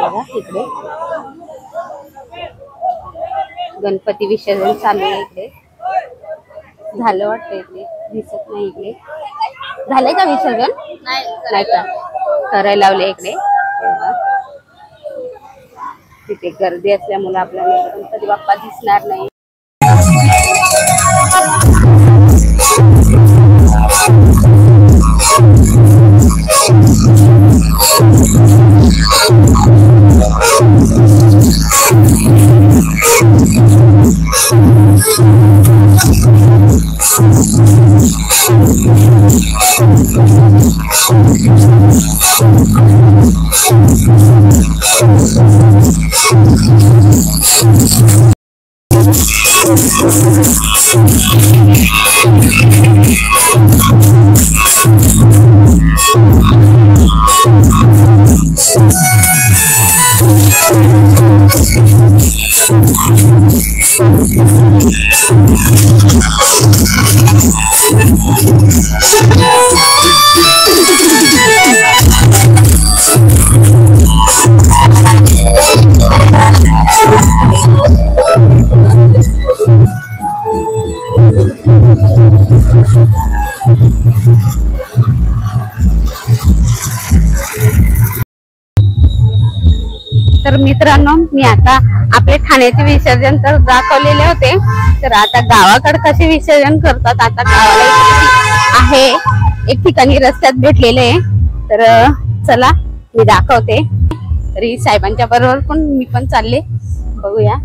बघा इकडे गणपती विसर्जन चालू आहे. इकडे झालं वाटतं, इकडे दिसत नाही. इकडे झालंय का विसर्जन? नाही का, करायला लावले इकडे. तिथे गर्दी असल्यामुळे आपल्याला गणपती बाप्पा दिसणार नाही. तर मित्रांनो, मी आता आपले ठाण्याचे विसर्जन तर दाखवलेले होते. तर आता गावाकडे कसे विसर्जन करतात, आता गावाला आहे एक ठिकाणी रस्त्यात भेटलेले. तर चला मी दाखवते. तरी साहेबांच्या बरोबर पण मी पण चालले. बघूया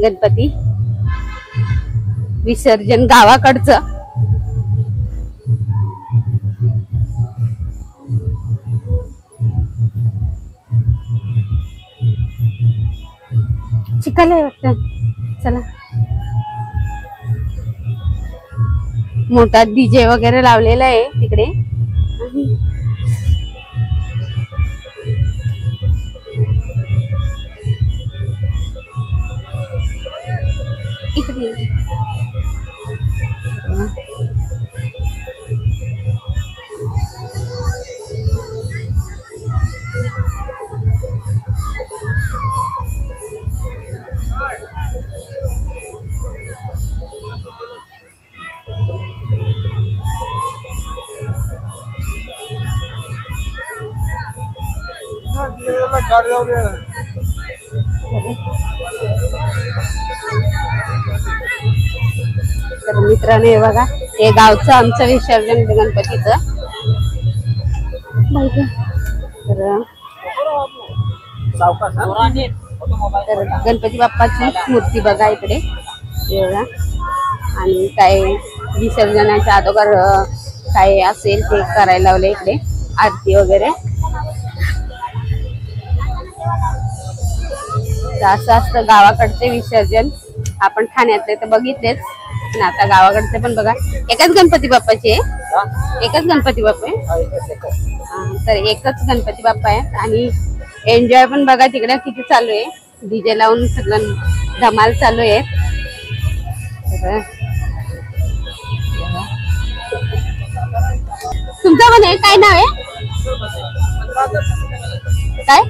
गणपती विसर्जन गावाकडचं. चिखल आहे वाटतं. चला, मोठा डीजे वगैरे लावलेला आहे तिकडे. इकडे तर मित्रांनो, हे बघा, हे गावचं आमचं विसर्जन गणपतीचं. तर गणपती बाप्पाची मूर्ती बघा इकडे. बघा, आणि काय विसर्जनाच्या अगोदर काय असेल ते करायला लावले इकडे, आरती वगैरे. असं असतं गावाकडचे विसर्जन. आपण ठाण्यातले तर बघितलेच, पण आता गावाकडचे पण बघा. एकच गणपती बाप्पाची आहे, एकच गणपती बाप्पा आहे. तर एकच गणपती बाप्पा आहे. आणि एन्जॉय पण बघा तिकडे किती चालू आहे. डीजे लावून सगळं धमाल चालू आहे. तुमचं पण आहे, काय नाव आहे? काय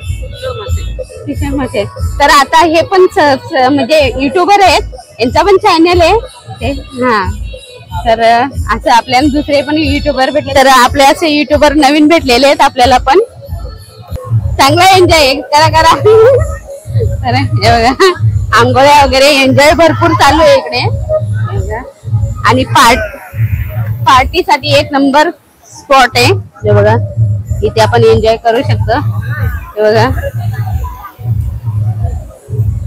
किशोर म्हसे. तर आता हे पण म्हणजे युट्यूबर आहेत, यांचा पण चॅनल आहे ते. हा, तर असं आपल्याला दुसरे पण युट्यूबर भेटले. तर आपले असे युट्यूबर नवीन भेटलेले आहेत आपल्याला पण. चांगला एन्जॉय करा. तर हे बघा, आंघोळ्या वगैरे एन्जॉय भरपूर चालू आहे इकडे. आणि पार्टीसाठी एक नंबर स्पॉट आहे. हे बघा, इथे आपण एन्जॉय करू शकतो. हे बघा.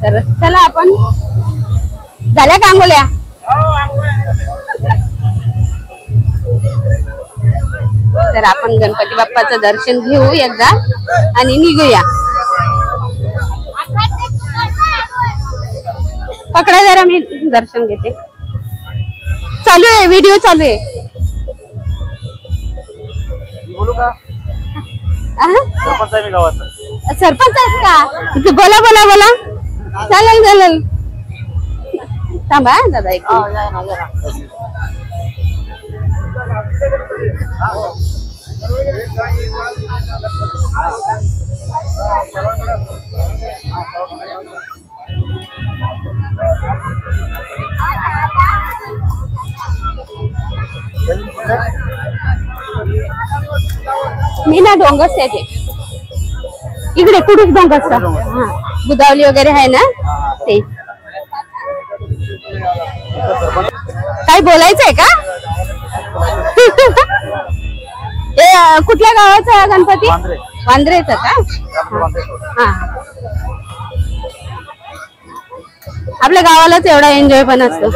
तर चला, आपण झाल्या का आंघोळ्या? तर आपण गणपती बाप्पाचं दर्शन घेऊ एकदा आणि निघूया. पकडा जरा, मी दर्शन घेते. चालू आहे, व्हिडिओ चालू आहे. बोलू का? सरपंच आहेत का? बोला बोला बोला. चालेल चालेल, थांबा दादा एक. मी ना डोंगरच येते इकडे कुठेच डोंगरचा हा बुदावली वगैरे आहे ना ते काय बोलायचंय का कुठल्या गावाचा आहे गणपती वांद्रेचा का हा आपल्या गावालाच एवढा एन्जॉय पण असतो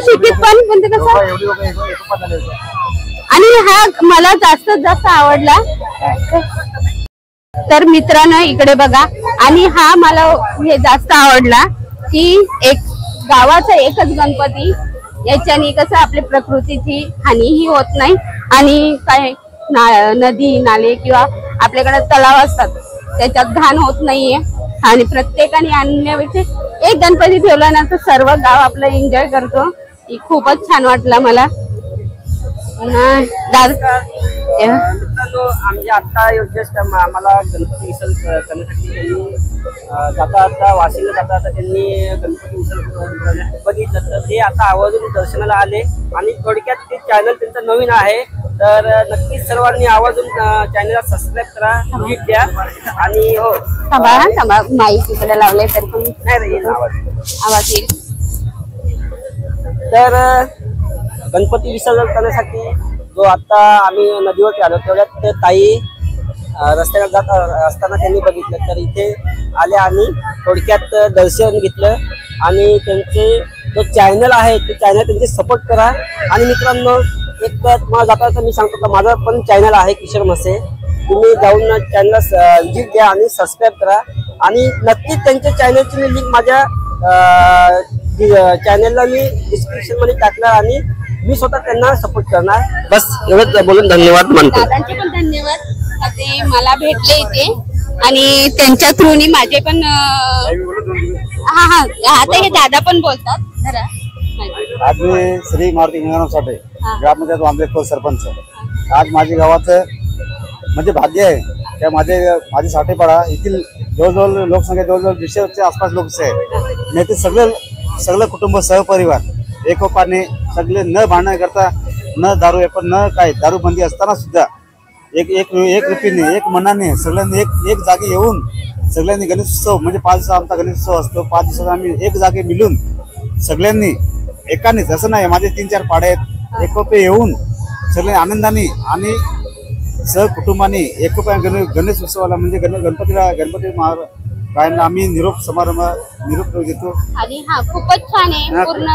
सिटीत पण ते कसं आणि हा मला जास्त आवडला तर मित्रांनो इकडे बघा आणि हा मला हे जास्त आवडला की एक गावाचा एकच गणपती याच्याने कसं आपल्या प्रकृतीची हानीही होत नाही आणि काय नदी नाले किंवा आपल्याकडे तलाव असतात त्याच्यात घाण होत नाहीये आणि प्रत्येकाने आणण्यापेक्षा एक गणपती ठेवला ना तर सर्व गाव आपलं एन्जॉय करतो खूपच छान वाटलं मला आम्ही आता जस्ट आम्हाला गणपती विसर्जन करण्यासाठी त्यांनी जाता वाशिमला जाता त्यांनी गणपती विसर्जन बघितलं तर ते आता आवर्जून दर्शनाला आले आणि थोडक्यात ते चॅनल त्यांचं नवीन आहे तर नक्कीच सर्वांनी आवर्जून चॅनलला सबस्क्राईब करा व्हिजिट द्या आणि हो थांबा माईक इकडे लावले तर पण नाही आवाज येईल तर गणपती विसर्जन करण्यासाठी जो आता आम्ही नदीवरती आलो तेवढ्यात ताई रस्त्यावर जात असताना त्यांनी बघितलं तर इथे आले आणि थोडक्यात दर्शन घेतलं आणि त्यांचे जो चॅनल आहे ते चॅनल त्यांचे सपोर्ट करा आणि मित्रांनो एक तर तुम्हाला जाता मी सांगतो का माझं पण चॅनल आहे किशोर म्हसे तुम्ही जाऊन चॅनलला व्हिजिट द्या आणि सबस्क्राईब करा आणि नक्कीच त्यांच्या चॅनलची मी लिंक माझ्या चॅनलला मी डिस्क्रिप्शन मध्ये टाकणार आणि मी स्वतः त्यांना सपोर्ट करणार बस एवढंच बोलून धन्यवाद मानतो दादांचे पण धन्यवाद ते मला भेटले इथे आणि त्यांच्या थ्रूनी माझे पण हा आता हे दादा पण बोलतात जरा आज मी श्री मारुती गंगाराम साठे ग्रामपंचायत वांद्रे सरपंच आज माझ्या गावाचं म्हणजे भाग्य आहे त्या माझे साठेपाडा येथील जवळजवळ लोकसंख्या जवळजवळ 200च्या आसपास लोकसंख्या आहे मी ते सगळं कुटुंब सहपरिवार एकोपाने सगळे न भांडण करता न दारू पण न काय दारूबंदी असताना सुद्धा एक रूपीने एक मनाने सगळ्यांनी एक जागी येऊन सगळ्यांनी गणेशोत्सव म्हणजे 5 दिवस आमचा गणेशोत्सव असतो 5 दिवसात आम्ही एक जागी मिळून सगळ्यांनी एकानेच असं नाही माझे 3-4 पाडे आहेत एकोपे येऊन सगळे आनंदाने आणि सहकुटुंबाने एकोपा गणेश उत्सवाला म्हणजे गणपती महाराजांना आम्ही निरोप देतो आणि हा खूपच छान आहे पूर्ण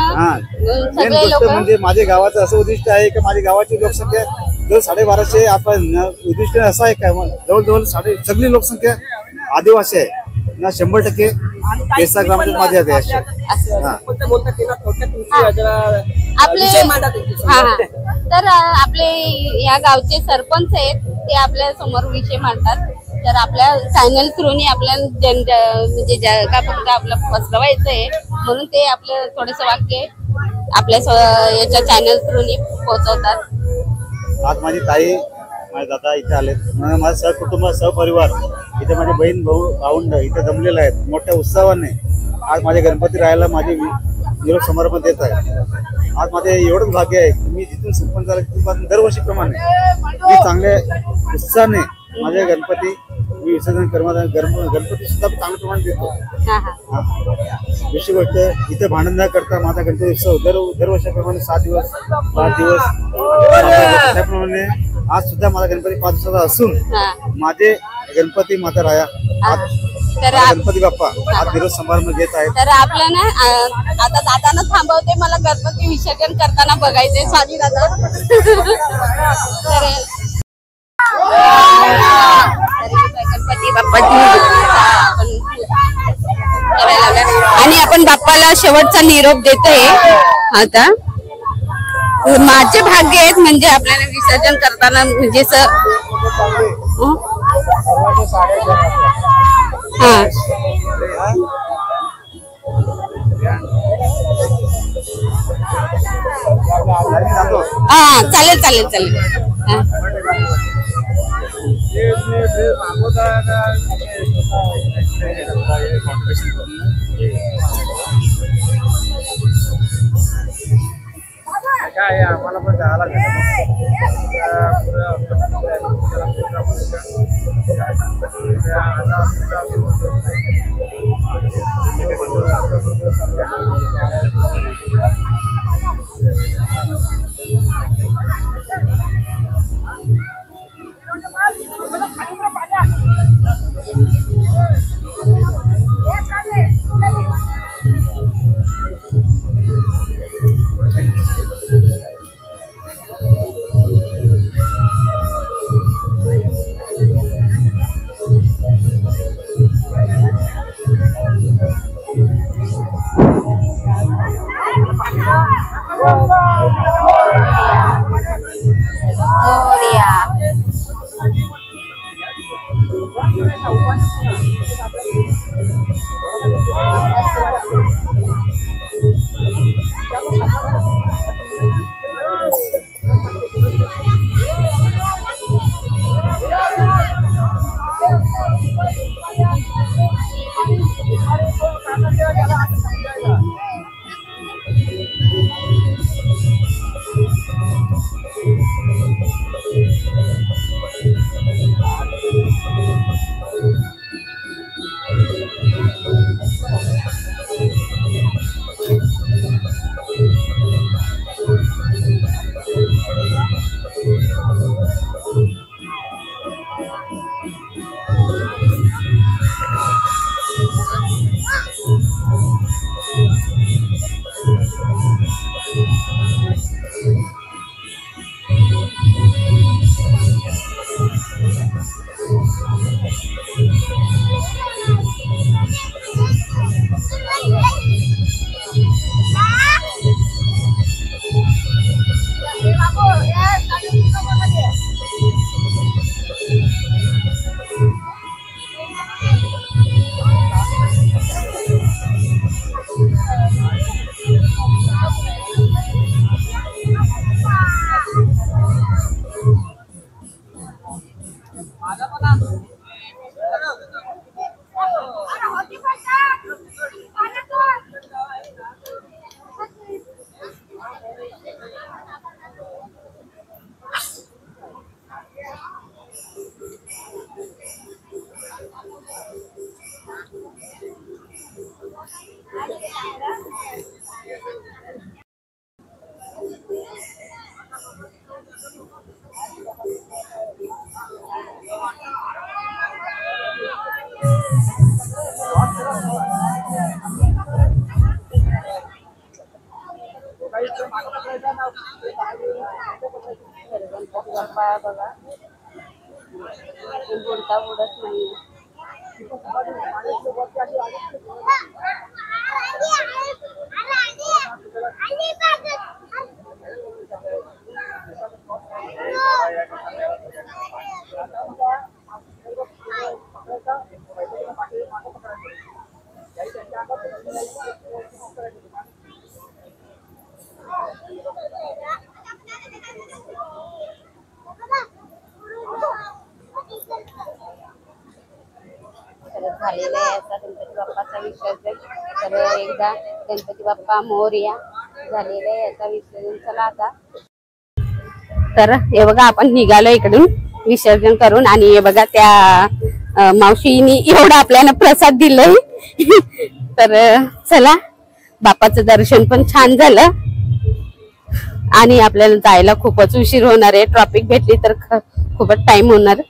सगळे लोक म्हणजे माझ्या गावाचं असं उद्दिष्ट आहे की माझ्या गावाची लोकसंख्या जवळ 1250 आपण उद्दिष्ट असं आहे का जवळजवळ सगळी लोकसंख्या आदिवासी आहे ना 100% पेसा ग्रामपंचायत माझ्या तर आपले या गावचे सरपंच आहेत ते आपल्या समोर विषय मांडतात तर आपल्या चॅनल थ्रूने आपल्या म्हणजे जगा फक्त आपलं पसरवायचं आहे म्हणून ते आपलं थोडस वाक्य आपल्या याच्या चॅनल थ्रूने पोहोचवतात आज माझी ताई माझे दादा इथे आले माझं सहकुटुंब सहपरिवार इथे माझे बहीण भाऊंड इथे जमलेले आहेत मोठ्या उत्सवाने आज माझे गणपती राहायला माझे निरोप समारंभ देत आहे आज माझे एवढंच भाग्य आहे की मी जिथून सरपंच झाले तिथून दरवर्षीप्रमाणे मी चांगल्या उत्साहाने माझे गणपती मी विसर्जन गणपती सुद्धा चांगल्या प्रमाणे देतो दुसरी गोष्ट इथे भांडण न करता माझा गणपती उत्सव दरवर्षाप्रमाणे 7 दिवस 5 दिवस त्याप्रमाणे आज सुद्धा माझा गणपती 5 दिवसाचा असून माझे गणपती माता राया गणपती बाप्पा आज निरोप समारंभ घेत आहेत तर आपलं ना आता दादांना थांबवते मला गणपती विसर्जन करताना बघायचे सॉरी दादा गणपती बाप्पाची आणि आपण बाप्पाला शेवटचा निरोप देतोय आता माझे भाग्य आहेत म्हणजे आपल्याला विसर्जन करताना म्हणजे चालेल चालेल चालेल काय आम्हाला पण बघा बुडता बुडत नाही. झालेला आहे असा गणपती बाप्पाचा विसर्जन. तर एकदा गणपती बाप्पा मोरया झालेला आहे याचा विसर्जन. चला आता तर हे बघा आपण निघालो इकडून विसर्जन करून आणि हे बघा त्या मावशीनी एवढा आपल्याला प्रसाद दिलाय. तर चला बाप्पाचं दर्शन पण छान झालं आणि आपल्याला जायला खूपच उशीर होणार आहे. ट्रॅफिक भेटली तर खूपच टाइम होणार.